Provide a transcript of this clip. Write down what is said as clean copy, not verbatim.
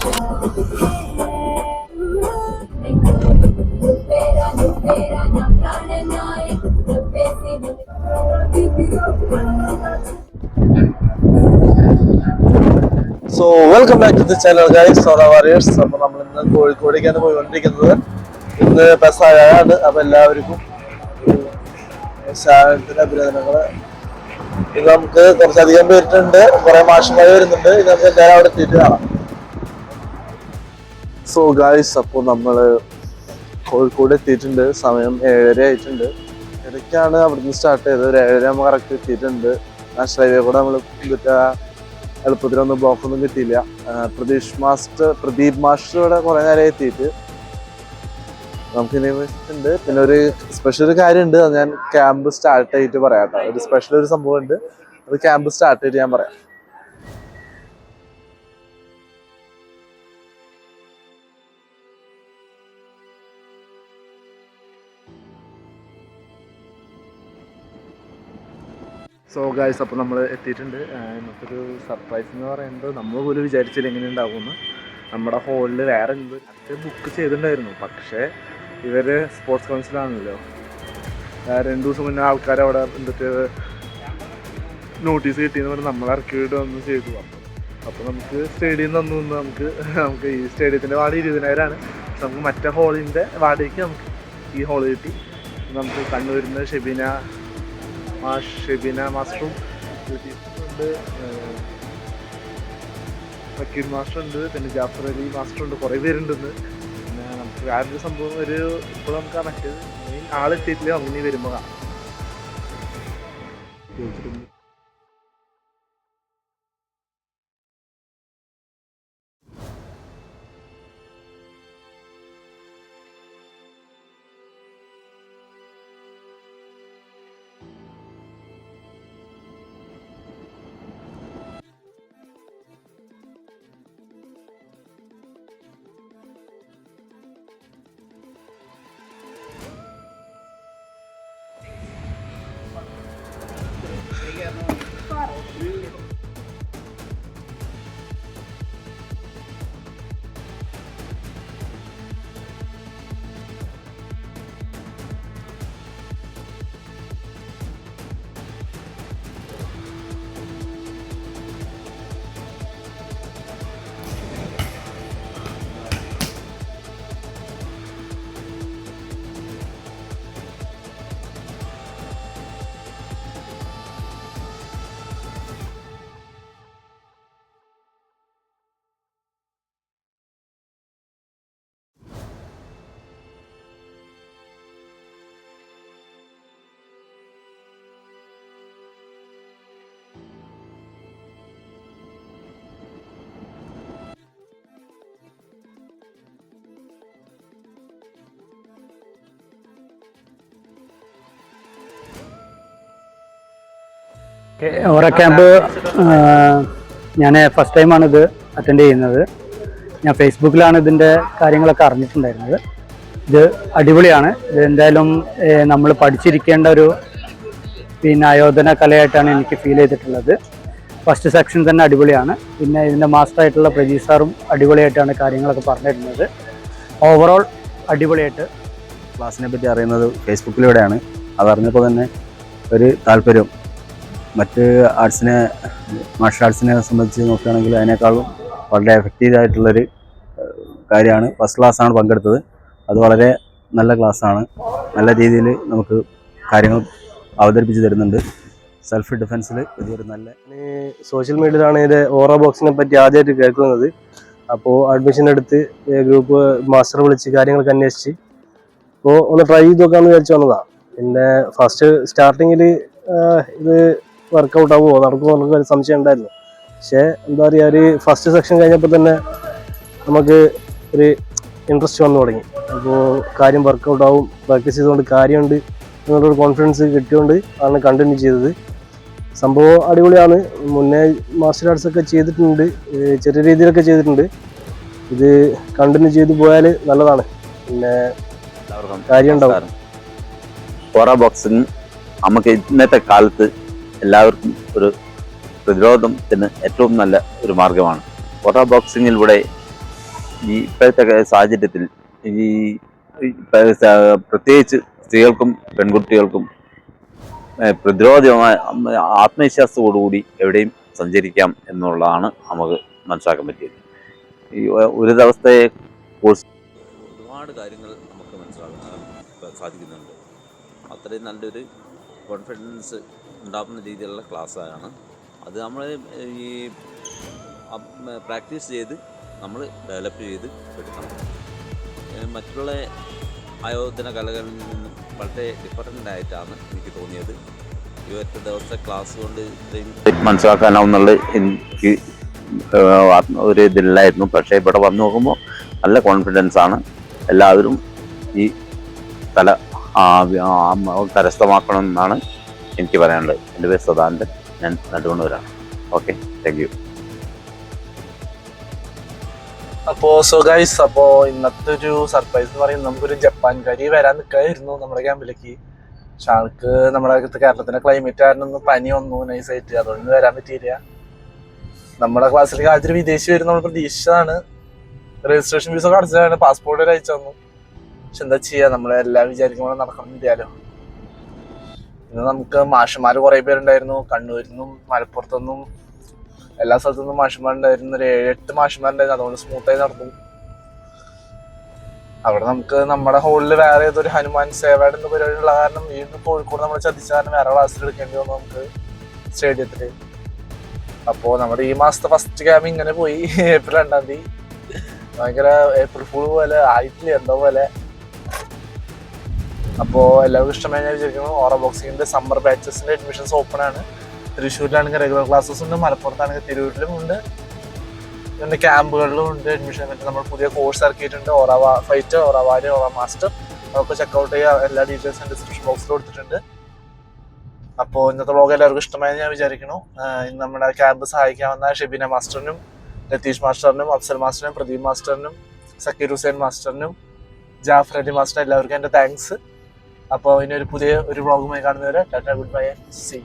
So welcome back to the channel guys, Sora Warriors. അപ്പോൾ നമ്മൾ ഇന്ന് കോഴിക്കോടേക്കാണ് പോയിക്കൊണ്ടിരിക്കുന്നത്. ഇന്ന് പെസഹയാണ്. അപ്പോൾ എല്ലാവർക്കും അഭിനന്ദനങ്ങൾ. ഇത് നമുക്ക് കുറച്ചധികം പേരിട്ടുണ്ട്, കുറെ മാഷന്മാർ വരുന്നുണ്ട്. ഇത് നമുക്ക് എല്ലാവരും അവിടെ എത്തിയിട്ട് കാണാം. സോ ഗായ്സ്, അപ്പോൾ നമ്മൾ കോഴിക്കോട് എത്തിയിട്ടുണ്ട്. സമയം 7:30 ആയിട്ടുണ്ട്. ഇടയ്ക്കാണ് അവിടുന്ന് സ്റ്റാർട്ട് ചെയ്തത്. ഒരു 7:30 നമ്മൾ കറക്റ്റ് എത്തിയിട്ടുണ്ട്. നാഷണൽ ഹൈവേ കൂടെ നമ്മൾ എളുപ്പത്തിലൊന്നും ബ്ലോക്കൊന്നും കിട്ടിയില്ല. പ്രദീപ് മാസ്റ്റർ ഇവിടെ കുറെ നേരം എത്തിയിട്ട് നമുക്ക് ഇനി ഉണ്ട്. പിന്നെ ഒരു സ്പെഷ്യൽ കാര്യമുണ്ട്, അത് ഞാൻ ക്യാമ്പ് സ്റ്റാർട്ട് ചെയ്തിട്ട് പറയാം കേട്ടോ. ഒരു സ്പെഷ്യൽ ഒരു സംഭവം ഉണ്ട്, അത് ക്യാമ്പ് സ്റ്റാർട്ട് ചെയ്തിട്ട് ഞാൻ പറയാം. സോ ഗായ്സ്, അപ്പോൾ നമ്മൾ എത്തിയിട്ടുണ്ട്. ഇന്നത്തെ ഒരു സർപ്രൈസ് എന്ന് പറയുന്നത് നമ്മൾ പോലും വിചാരിച്ചില്ല എങ്ങനെ ഉണ്ടാകുമെന്ന്. നമ്മുടെ ഹോളിൽ വേറെ എന്ത് ബുക്ക് ചെയ്തിട്ടുണ്ടായിരുന്നു, പക്ഷേ ഇവർ സ്പോർട്സ് കൗൺസിലാണല്ലോ. 2 ദിവസം മുന്നേ ആൾക്കാർ അവിടെ എന്നിട്ട് നോട്ടീസ് കിട്ടിയെന്ന് പറഞ്ഞ് നമ്മളെ ഇറക്കിയിട്ട് ഒന്ന് ചെയ്തു. അപ്പോൾ നമുക്ക് സ്റ്റേഡിയം തന്നു. നമുക്ക് ഈ സ്റ്റേഡിയത്തിൻ്റെ വാടക 20,000 നമുക്ക് മറ്റേ ഹോളിൻ്റെ വാടകയ്ക്ക് നമുക്ക് ഈ ഹോൾ കിട്ടി. നമുക്ക് കണ്ണൂരിൽ ഷെബീന മാസ്റ്ററും ഉണ്ട്, ഫക്കീർ മാസ്റ്റർ ഉണ്ട്, പിന്നെ ജാഫർ അലി മാസ്റ്റർ ഉണ്ട്, കുറേ പേരുണ്ടെന്ന്. പിന്നെ നമുക്ക് വേറൊരു സംഭവം ഇപ്പോൾ നമുക്ക് മറ്റേത് മെയിൻ ആളെത്തിയിട്ടില്ല, അങ്ങനെ വരുമ്പോൾ ഓറ ക്യാമ്പ് ഞാൻ ഫസ്റ്റ് ടൈമാണ് ഇത് അറ്റൻഡ് ചെയ്യുന്നത്. ഞാൻ ഫേസ്ബുക്കിലാണ് ഇതിൻ്റെ കാര്യങ്ങളൊക്കെ അറിഞ്ഞിട്ടുണ്ടായിരുന്നത്. ഇത് അടിപൊളിയാണ്. ഇത് എന്തായാലും നമ്മൾ പഠിച്ചിരിക്കേണ്ട ഒരു ആയോധന കലയായിട്ടാണ് എനിക്ക് ഫീൽ ചെയ്തിട്ടുള്ളത്. ഫസ്റ്റ് സെക്ഷൻ തന്നെ അടിപൊളിയാണ്. പിന്നെ ഇതിൻ്റെ മാസ്റ്ററായിട്ടുള്ള പ്രജീഷ് സാറും അടിപൊളിയായിട്ടാണ് കാര്യങ്ങളൊക്കെ പറഞ്ഞിരുന്നത്. ഓവറോൾ അടിപൊളിയായിട്ട്. ക്ലാസ്സിനെ പറ്റി അറിയുന്നത് ഫേസ്ബുക്കിലൂടെയാണ്. അതറിഞ്ഞപ്പോൾ തന്നെ ഒരു താല്പര്യം. മറ്റ് ആർട്സിനെ, മാർഷൽ ആർട്സിനെ സംബന്ധിച്ച് നോക്കുകയാണെങ്കിൽ അതിനേക്കാളും വളരെ എഫക്റ്റീവായിട്ടുള്ളൊരു കാര്യമാണ്. ഫസ്റ്റ് ക്ലാസ്സാണ് പങ്കെടുത്തത്. അത് വളരെ നല്ല ക്ലാസ്സാണ്. നല്ല രീതിയിൽ നമുക്ക് കാര്യങ്ങൾ അവതരിപ്പിച്ച് തരുന്നുണ്ട്. സെൽഫ് ഡിഫെൻസിൽ ഇതൊരു നല്ല. സോഷ്യൽ മീഡിയയിലാണ് ഇത് ഓറ ബോക്സിനെ പറ്റി ആദ്യമായിട്ട് കേൾക്കുന്നത്. അപ്പോൾ അഡ്മിഷൻ എടുത്ത് ഗ്രൂപ്പ് മാസ്റ്റർ വിളിച്ച് കാര്യങ്ങളൊക്കെ അന്വേഷിച്ച് അപ്പോൾ ഒന്ന് ട്രൈ ചെയ്ത് നോക്കാമെന്ന് വിചാരിച്ചു വന്നതാണ്. പിന്നെ ഫസ്റ്റ് സ്റ്റാർട്ടിങ്ങിൽ ഇത് വർക്കൗട്ട് ആവുമോ നടക്കുമോ എന്നൊക്കെ ഒരു സംശയം ഉണ്ടായിരുന്നു. പക്ഷേ എന്താ പറയുക, ഒരു ഫസ്റ്റ് സെക്ഷൻ കഴിഞ്ഞപ്പോൾ തന്നെ നമുക്ക് ഒരു ഇൻട്രസ്റ്റ് വന്നു തുടങ്ങി. അപ്പോൾ കാര്യം വർക്കൗട്ട് ആവും, പ്രാക്ടീസ് ചെയ്തുകൊണ്ട് കാര്യമുണ്ട് എന്നുള്ളൊരു കോൺഫിഡൻസ് കിട്ടിയോണ്ട് ആണ് കണ്ടിന്യൂ ചെയ്തത്. സംഭവം അടിപൊളിയാണ്. മുന്നേ മാർഷൽ ആർട്സ് ഒക്കെ ചെയ്തിട്ടുണ്ട്, ചെറിയ രീതിയിലൊക്കെ ചെയ്തിട്ടുണ്ട്. ഇത് കണ്ടിന്യൂ ചെയ്ത് പോയാൽ നല്ലതാണ്. പിന്നെ കാര്യം ഉണ്ടാവും. ഓറ ബോക്സിംഗ് നമുക്ക് ഇന്നത്തെ കാലത്ത് എല്ലാവർക്കും ഒരു പ്രതിരോധത്തിന് ഏറ്റവും നല്ല ഒരു മാർഗമാണ്. ഓറ ബോക്സിങ്ങിലൂടെ ഈ ഇപ്പോഴത്തെ സാഹചര്യത്തിൽ ഈ പ്രത്യേകിച്ച് സ്ത്രീകൾക്കും പെൺകുട്ടികൾക്കും പ്രതിരോധമായ ആത്മവിശ്വാസത്തോടുകൂടി എവിടെയും സഞ്ചരിക്കാം എന്നുള്ളതാണ് നമുക്ക് മനസ്സിലാക്കാൻ പറ്റിയത്. ഈ ഒരു ദിവസത്തെ കോഴ്സ് ഒരുപാട് കാര്യങ്ങൾ നമുക്ക് മനസ്സിലാക്കാൻ സാധിക്കുന്നുണ്ട്. അത്രയും നല്ലൊരു കോൺഫിഡൻസ് ഉണ്ടാകുന്ന രീതിയിലുള്ള ക്ലാസ്സാണ് അത്. നമ്മൾ ഈ പ്രാക്ടീസ് ചെയ്ത് നമ്മൾ ഡെവലപ്പ് ചെയ്ത് എടുക്കണം. മറ്റുള്ള ആയോധന കലകളിൽ നിന്നും വളരെ ഡിഫറൻ്റ് ആയിട്ടാണ് എനിക്ക് തോന്നിയത്. ഈ ഒറ്റ ദിവസത്തെ ക്ലാസ് കൊണ്ട് ഇത്രയും മനസ്സിലാക്കാനാവുന്നുള്ള എനിക്ക് ഒരു ഇതില്ലായിരുന്നു. പക്ഷേ ഇവിടെ വന്ന് നോക്കുമ്പോൾ നല്ല കോൺഫിഡൻസ് ആണ്. എല്ലാവരും ഈ കരസ്ഥമാക്കണം എന്നാണ് എനിക്ക് പറയാനുള്ളത്. എൻ്റെ പേര് സദാനന്ദൻ, ഞാൻ നടുവണ്ണൂരാണ്. Okay, thank you. So guys, ഇന്നത്തെ ഒരു സർപ്രൈസ് എന്ന് പറയുന്നത് നമുക്കൊരു ജപ്പാൻകാരി വരാൻ നിൽക്കായിരുന്നു നമ്മുടെ ക്യാമ്പിലേക്ക്. പക്ഷെ ആൾക്ക് നമ്മുടെ കേരളത്തിന്റെ ക്ലൈമറ്റ് കാരണം പനി വന്നു നൈസായിട്ട്, അതുകൊണ്ട് വരാൻ പറ്റിയില്ല. നമ്മുടെ ക്ലാസ്സിലേക്ക് ആദ്യം വിദേശി വരും നമ്മൾ പ്രതീക്ഷിച്ചതാണ്. രജിസ്ട്രേഷൻ ഫീസൊക്കെ അടച്ചതാണ്, പാസ്പോർട്ട് വരെ അയച്ചു തന്നു. പക്ഷെ എന്താ ചെയ്യാ, നമ്മളെല്ലാം വിചാരിക്കുമ്പോൾ നടക്കണമെന്നില്ലല്ലോ. ഇന്ന് നമുക്ക് മാഷന്മാർ കുറെ പേരുണ്ടായിരുന്നു. കണ്ണൂരിൽ നിന്നും മലപ്പുറത്തുനിന്നും എല്ലാ സ്ഥലത്തുനിന്നും മാഷന്മാരുണ്ടായിരുന്നു. ഒരു 7-8 മാഷന്മാരുണ്ടായിരുന്നു. അതുകൊണ്ട് സ്മൂത്തായി നടന്നു. അവിടെ നമുക്ക് നമ്മുടെ ഹോളിൽ വേറെ ഏതൊരു ഹനുമാൻ സേവയുടെ എന്ന പരിപാടി ഉള്ള കാരണം വീണ്ടും കോഴിക്കോട് നമ്മൾ ചതിച്ച കാരണം വേറെ ക്ലാസ്സിൽ എടുക്കേണ്ടി വന്നു നമുക്ക് സ്റ്റേഡിയത്തില്. അപ്പോൾ നമ്മുടെ ഈ മാസത്തെ ഫസ്റ്റ് ക്യാമ്പ് ഇങ്ങനെ പോയി. ഏപ്രിൽ 2-ാം തീയതി ഭയങ്കര ഏപ്രിൽ ഫുൾ പോലെ ആയിട്ടില്ല, എന്തോ പോലെ. അപ്പോൾ എല്ലാവർക്കും ഇഷ്ടമായി ഞാൻ വിചാരിക്കുന്നു. ഓറ ബോക്സിങ്ങിന്റെ സമ്മർ ബാച്ചസിന്റെ അഡ്മിഷൻസ് ഓപ്പൺ ആണ്. തൃശ്ശൂരിലാണെങ്കിൽ റെഗുലർ ക്ലാസ്സസ് ഉണ്ട്, മലപ്പുറത്താണെങ്കിൽ തിരൂരിലും ഉണ്ട്, പിന്നെ ക്യാമ്പുകളിലും ഉണ്ട് അഡ്മിഷൻ. മറ്റേ നമ്മൾ പുതിയ കോഴ്സ് ഇറക്കിയിട്ടുണ്ട്, ഓറ ഫൈറ്റ്, ഓറ വാരി, ഓറ മാസ്റ്റർ. അതൊക്കെ ചെക്കൗട്ട് ചെയ്യുക. എല്ലാ ഡീറ്റെയിൽസും ഡിസ്ക്രിപ്ഷൻ ബോക്സിൽ കൊടുത്തിട്ടുണ്ട്. അപ്പോൾ ഇന്നത്തെ വ്ളോഗ് എല്ലാവർക്കും ഇഷ്ടമായി ഞാൻ വിചാരിക്കുന്നു. ഇന്ന് നമ്മുടെ ക്യാമ്പ് സഹായിക്കാവുന്ന ഷെബിന മാസ്റ്ററിനും ലതീഷ് മാസ്റ്ററിനും അഫ്സൽ മാസ്റ്ററിനും പ്രദീപ് മാസ്റ്ററിനും സക്കീർ ഹുസൈൻ മാസ്റ്ററിനും ജാഫർ അലി മാസ്റ്റർ എല്ലാവർക്കും എൻ്റെ താങ്ക്സ്. അപ്പോൾ ഇനി ഒരു പുതിയ ഒരു വ്ളോഗുമായി കാണുന്നവരെ ടാറ്റ, ഗുഡ് ബൈ, സീ.